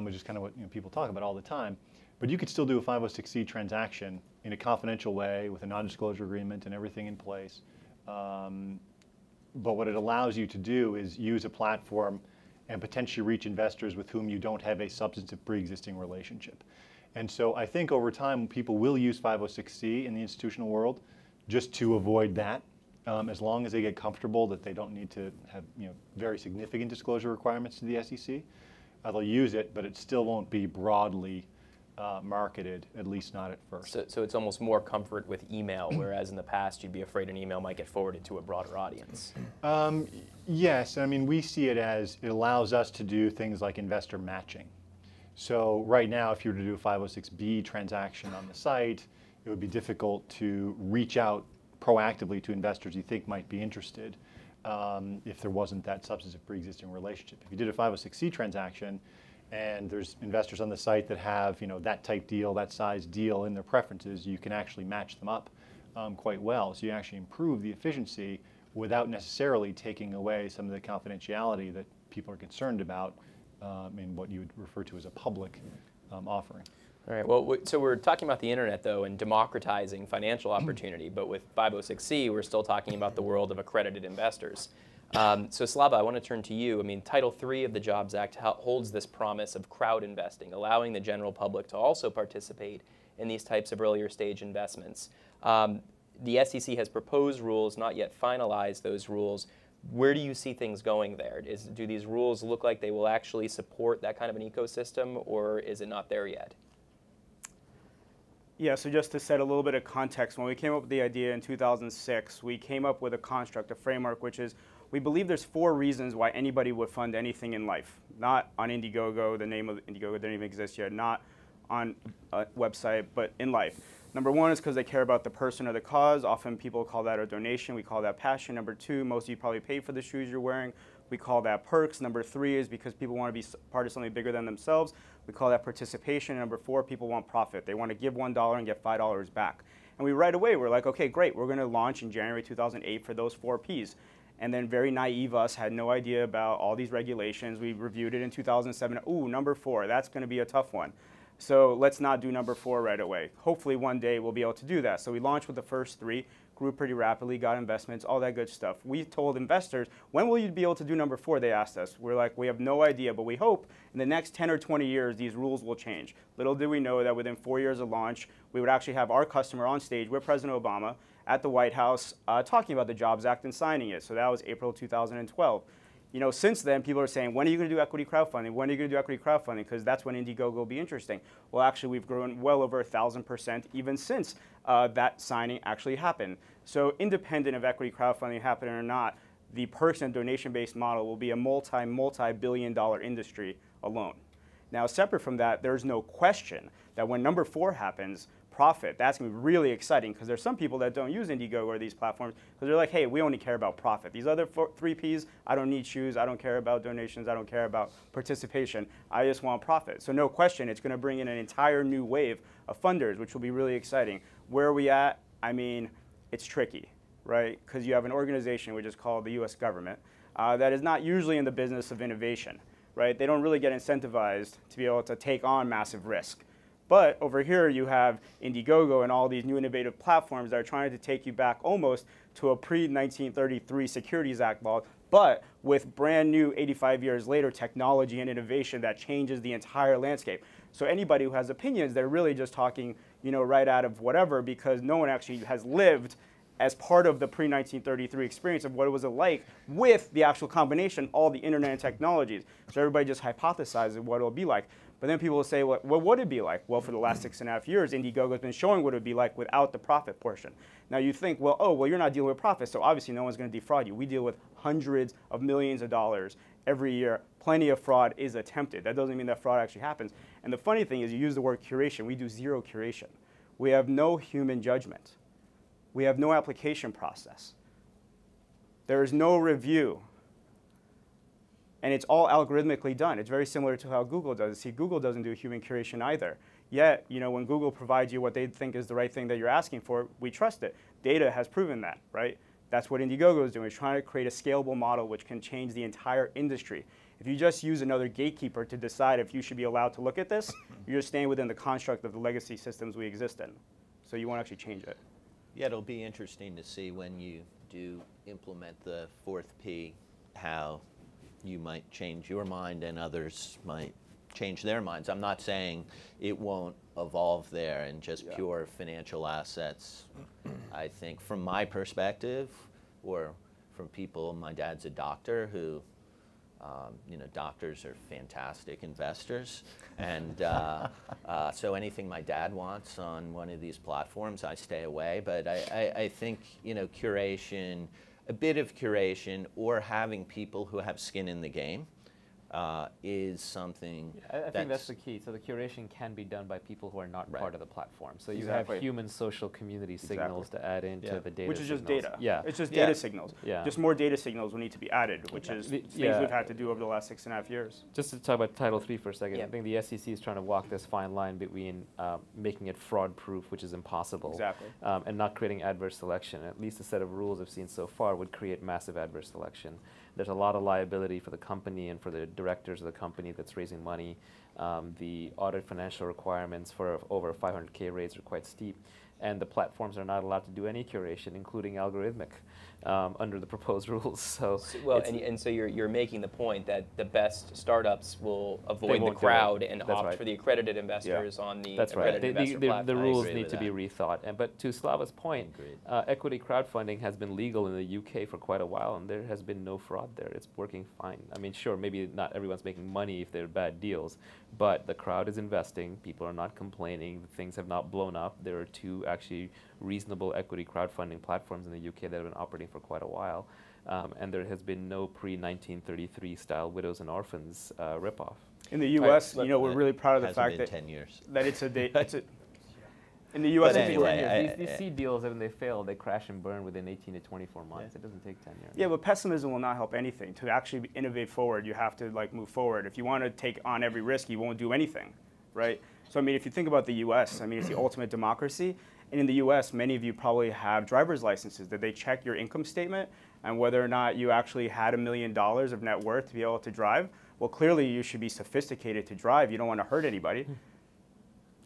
which is kind of what people talk about all the time. But you could still do a 506C transaction in a confidential way with a non-disclosure agreement and everything in place. But what it allows you to do is use a platform and potentially reach investors with whom you don't have a substantive pre-existing relationship. And so I think over time people will use 506C in the institutional world just to avoid that. As long as they get comfortable that they don't need to have very significant disclosure requirements to the SEC, they'll use it, but it still won't be broadly marketed, at least not at first. So it's almost more comfort with email, whereas in the past you'd be afraid an email might get forwarded to a broader audience. Yes, I mean we see it as it allows us to do things like investor matching. So right now, if you were to do a 506B transaction on the site, it would be difficult to reach out proactively to investors you think might be interested if there wasn't that substantive pre-existing relationship. If you did a 506C transaction and there's investors on the site that have that type deal, that size deal in their preferences, you can actually match them up quite well. So you actually improve the efficiency without necessarily taking away some of the confidentiality that people are concerned about in what you would refer to as a public offering. All right, well, so we're talking about the internet, though, and democratizing financial opportunity, but with 506C, we're still talking about the world of accredited investors. So Slava, I want to turn to you. I mean, Title III of the Jobs Act holds this promise of crowd investing, allowing the general public to also participate in these types of earlier stage investments. The SEC has proposed rules, not yet finalized those rules. Where do you see things going there? Do these rules look like they will actually support that kind of an ecosystem, or is it not there yet? Yeah, so just to set a little bit of context, when we came up with the idea in 2006, we came up with a construct, a framework, which is we believe there's 4 reasons why anybody would fund anything in life. Not on Indiegogo, the name of Indiegogo didn't even exist yet, not on a website, but in life. Number 1 is because they care about the person or the cause. Often people call that a donation. We call that passion. Number 2, most of you probably paid for the shoes you're wearing. We call that perks. Number 3 is because people want to be part of something bigger than themselves. We call that participation. And number 4, people want profit. They want to give $1 and get $5 back. And we right away, we're like, okay, great. We're going to launch in January 2008 for those 4 Ps. And then very naive us had no idea about all these regulations. We reviewed it in 2007. Ooh, number 4, that's going to be a tough one. So let's not do number 4 right away. Hopefully one day we'll be able to do that. So we launched with the first 3, grew pretty rapidly, got investments, all that good stuff. We told investors, when will you be able to do number 4, they asked us. We're like, we have no idea, but we hope in the next 10 or 20 years these rules will change. Little did we know that within 4 years of launch, we would actually have our customer on stage with President Obama at the White House talking about the Jobs Act and signing it. So that was April 2012. Since then, people are saying, when are you going to do equity crowdfunding? When are you going to do equity crowdfunding? Because that's when Indiegogo will be interesting. Well, actually, we've grown well over 1,000% even since that signing actually happened. So independent of equity crowdfunding happening or not, the perks and donation-based model will be a multi-billion-dollar industry alone. Now, separate from that, there's no question that when number 4 happens, profit, that's going to be really exciting because there's some people that don't use Indiegogo or these platforms because they're like, hey, we only care about profit. These other 3 Ps, I don't need shoes, I don't care about donations, I don't care about participation, I just want profit. So no question, it's going to bring in an entire new wave of funders, which will be really exciting. Where are we at? I mean, it's tricky, right? Because you have an organization which is called the US government that is not usually in the business of innovation, right? They don't really get incentivized to be able to take on massive risk. But over here, you have Indiegogo and all these new innovative platforms that are trying to take you back almost to a pre-1933 Securities Act law, but with brand new 85 years later technology and innovation that changes the entire landscape. So anybody who has opinions, they're really just talking, right out of whatever, because no one actually has lived as part of the pre-1933 experience of what it was like with the actual combination, all the internet and technologies. So everybody just hypothesizes what it'll be like. But then people will say, well, what would it be like? Well, for the last 6.5 years, Indiegogo has been showing what it would be like without the profit portion. Now you think, well, you're not dealing with profit, so obviously no one's going to defraud you. We deal with hundreds of millions of dollars every year. Plenty of fraud is attempted. That doesn't mean that fraud actually happens. And the funny thing is, you use the word curation. We do zero curation. We have no human judgment. We have no application process. There is no review. And it's all algorithmically done. It's very similar to how Google does it. See, Google doesn't do human curation either. Yet, when Google provides you what they think is the right thing that you're asking for, we trust it. Data has proven that, right? That's what Indiegogo is doing. It's trying to create a scalable model which can change the entire industry. If you just use another gatekeeper to decide if you should be allowed to look at this, you're just staying within the construct of the legacy systems we exist in. So you won't actually change it. Yeah, it'll be interesting to see when you do implement the fourth P, how you might change your mind and others might change their minds. I'm not saying it won't evolve there and just pure financial assets. I think from my perspective, or from people, my dad's a doctor who, doctors are fantastic investors. And so anything my dad wants on one of these platforms, I stay away. But I think, curation, a bit of curation, or having people who have skin in the game is something. I think that's the key. So the curation can be done by people who are not part of the platform. So you have human social community signals to add into the data. Which is just signals. data. Yeah. It's just data signals. Yeah. Just more data signals will need to be added, which is things we've had to do over the last 6.5 years. Just to talk about Title III for a second, I think the SEC is trying to walk this fine line between making it fraud-proof, which is impossible, and not creating adverse selection. At least the set of rules I've seen so far would create massive adverse selection. There's a lot of liability for the company and for the directors of the company that's raising money. The audit financial requirements for over 500K raise are quite steep. And the platforms are not allowed to do any curation, including algorithmic, under the proposed rules. So so you're making the point that the best startups will avoid the crowd and opt for the accredited investors on the accredited investor platform. The rules need to be rethought. But to Slava's point, equity crowdfunding has been legal in the UK for quite a while, and there has been no fraud there. It's working fine. I mean, sure, maybe not everyone's making money if they're bad deals, but the crowd is investing. People are not complaining. Things have not blown up. There are two actually reasonable equity crowdfunding platforms in the UK that have been operating for quite a while, and there has been no pre-1933 style widows and orphans ripoff. In the U.S., we're really proud of the fact that 10 years. That it's in the U.S. Anyway, these seed deals, when they fail, they crash and burn within 18 to 24 months. It doesn't take 10 years. Yeah, but pessimism will not help anything. To actually innovate forward, you have to move forward. If you want to take on every risk, you won't do anything, right? So if you think about the U.S., it's the ultimate democracy. And in the U.S., many of you probably have driver's licenses. Did they check your income statement and whether or not you actually had $1 million of net worth to be able to drive? Well, clearly you should be sophisticated to drive. You don't want to hurt anybody.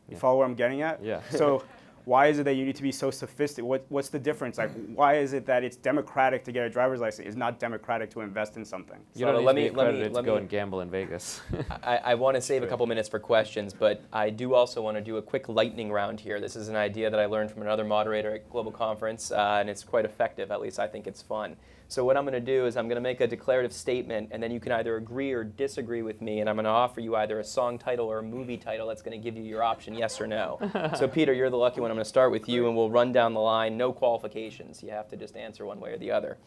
You follow where I'm getting at? Yeah. So why is it that you need to be so sophisticated? What's the difference? Why is it that it's democratic to get a driver's license? It's not democratic to invest in something. You don't need to be accredited to go and gamble in Vegas. I want to save a couple minutes for questions, but I do also want to do a quick lightning round here. This is an idea that I learned from another moderator at Global Conference, and it's quite effective. At least I think it's fun. So what I'm going to do is I'm going to make a declarative statement, and then you can either agree or disagree with me, and I'm going to offer you either a song title or a movie title that's going to give you your option, yes or no. So Peter, you're the lucky one. I'm going to start with you, and we'll run down the line. No qualifications. You have to just answer one way or the other.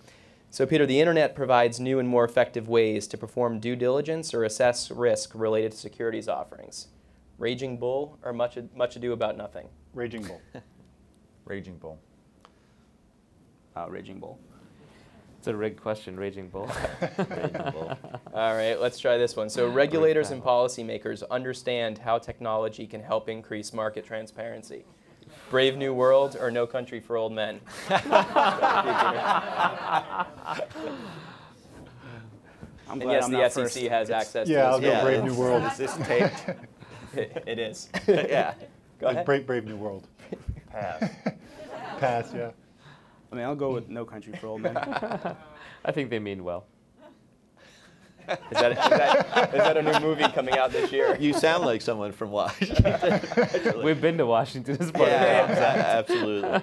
So Peter, the internet provides new and more effective ways to perform due diligence or assess risk related to securities offerings. Raging Bull or Much Ado About Nothing? Raging Bull. Raging Bull. Raging Bull. It's a rigged question, Raging Bull. Raging Bull. All right, let's try this one. So regulators and policymakers understand how technology can help increase market transparency. Brave New World or No Country for Old Men? And yes, the SEC has access to this. Yeah, I'll go Brave New World. Is this taped? It is. Yeah. Go ahead. Brave New World. Pass. Pass, yeah. I'll go with No Country for Old Men. I think they mean well. Is that a new movie coming out this year? You sound like someone from Washington. We've been to Washington. This part of Absolutely.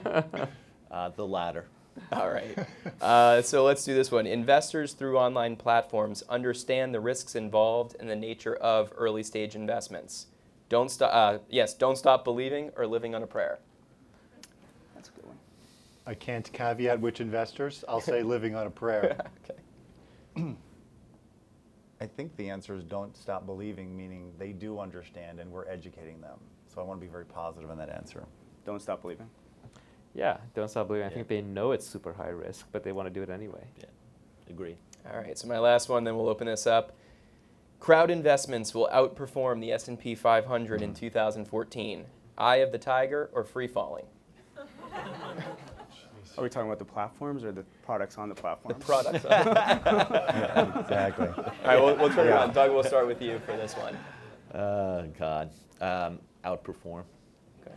The latter. All right. So let's do this one. Investors through online platforms understand the risks involved and the nature of early stage investments. Don't stop believing or living on a prayer. That's a good one. I can't caveat which investors. I'll say living on a prayer. Okay. I think the answer is don't stop believing, meaning they do understand and we're educating them. So I want to be very positive in that answer. Don't stop believing. Yeah, don't stop believing. I think they know it's super high risk, but they want to do it anyway. Yeah, agreed. All right, so my last one, then we'll open this up. Crowd investments will outperform the S&P 500 in 2014. Eye of the tiger or free falling? Are we talking about the platforms or the products on the platforms? The products. Exactly. All right, we'll turn it on. Doug, we'll start with you for this one. God. Outperform. Okay.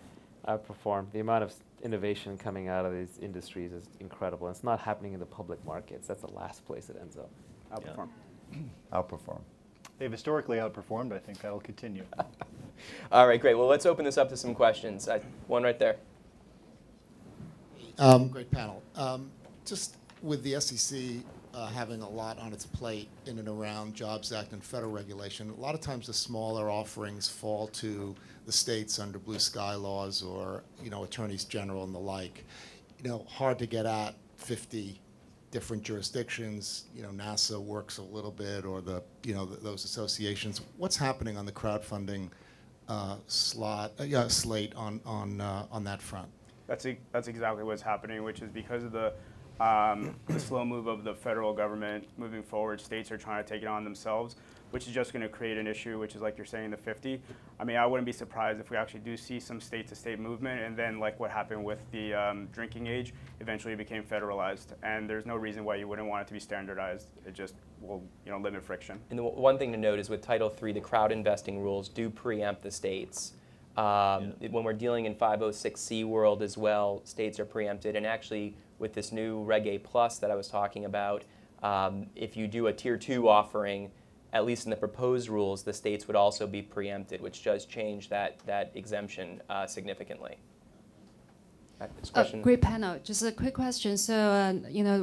Outperform. The amount of innovation coming out of these industries is incredible. And it's not happening in the public markets. That's the last place it ends up. Outperform. Outperform. They've historically outperformed. I think that'll continue. All right, great. Well, let's open this up to some questions. One right there. Great panel. Just with the SEC having a lot on its plate in and around Jobs Act and federal regulation, a lot of times the smaller offerings fall to the states under blue sky laws or, attorneys general and the like. Hard to get at 50 different jurisdictions. NASA works a little bit, or those associations. What's happening on the crowdfunding slate on that front? That's exactly what's happening, which is because of the slow move of the federal government moving forward. States are trying to take it on themselves, which is just going to create an issue, which is like you're saying, the 50. I mean, I wouldn't be surprised if we actually do see some state-to-state movement, and then like what happened with the drinking age, eventually it became federalized, and there's no reason why you wouldn't want it to be standardized. It just will, limit friction. And the one thing to note is with Title III, the crowd investing rules do preempt the states. When we're dealing in 506C world as well, states are preempted. And actually, with this new Reg A Plus that I was talking about, if you do a Tier 2 offering, at least in the proposed rules, the states would also be preempted, which does change that exemption significantly. This question. Great panel. Just a quick question. So,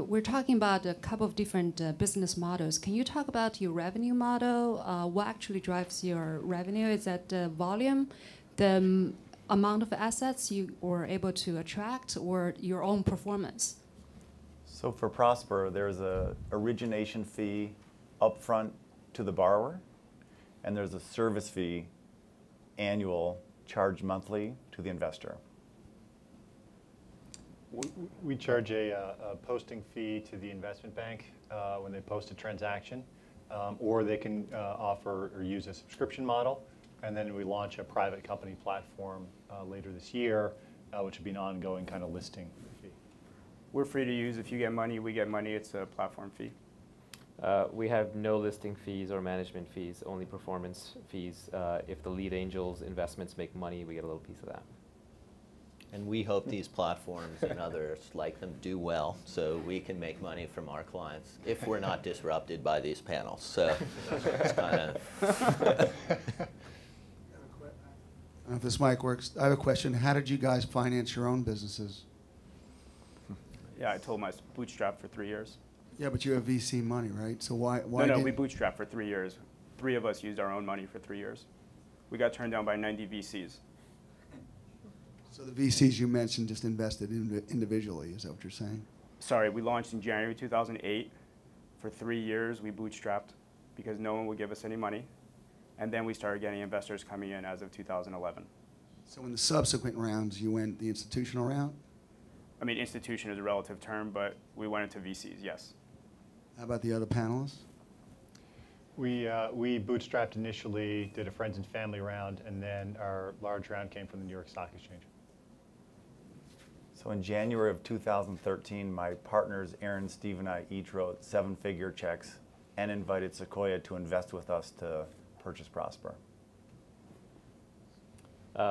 we're talking about a couple of different business models. Can you talk about your revenue model? What actually drives your revenue? Is that the volume, the amount of assets you were able to attract, or your own performance? So for Prosper, there's a origination fee upfront to the borrower, and there's a service fee annual charged monthly to the investor. We charge a posting fee to the investment bank when they post a transaction, or they can offer or use a subscription model. And then we launch a private company platform later this year, which would be an ongoing kind of listing fee. We're free to use. If you get money, we get money. It's a platform fee. We have no listing fees or management fees, only performance fees. If the lead angels investments make money, we get a little piece of that. And we hope these platforms and others like them do well so we can make money from our clients if we're not disrupted by these panels. So it's kind of... I don't know if this mic works. I have a question. How did you guys finance your own businesses? Yeah, I told them I was bootstrapped for 3 years. Yeah, but you have VC money, right? So why No, we bootstrapped for 3 years. 3 of us used our own money for 3 years. We got turned down by 90 VCs. So the VCs you mentioned just invested individually, is that what you're saying? Sorry, we launched in January 2008. For 3 years, we bootstrapped because no one would give us any money. And then we started getting investors coming in as of 2011. So in the subsequent rounds, you went the institutional route? I mean, institution is a relative term, but we went into VCs, yes. How about the other panelists? We bootstrapped initially, did a friends and family round, and then our large round came from the New York Stock Exchange. So in January of 2013, my partners, Aaron, Steve, and I each wrote 7-figure checks and invited Sequoia to invest with us to purchase Prosper.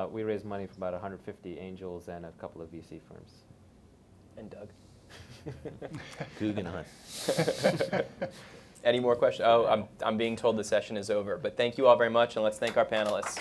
We raised money from about 150 angels and a couple of VC firms. And Doug. Guggenheim. Any more questions? Oh, I'm being told the session is over. But thank you all very much, and let's thank our panelists.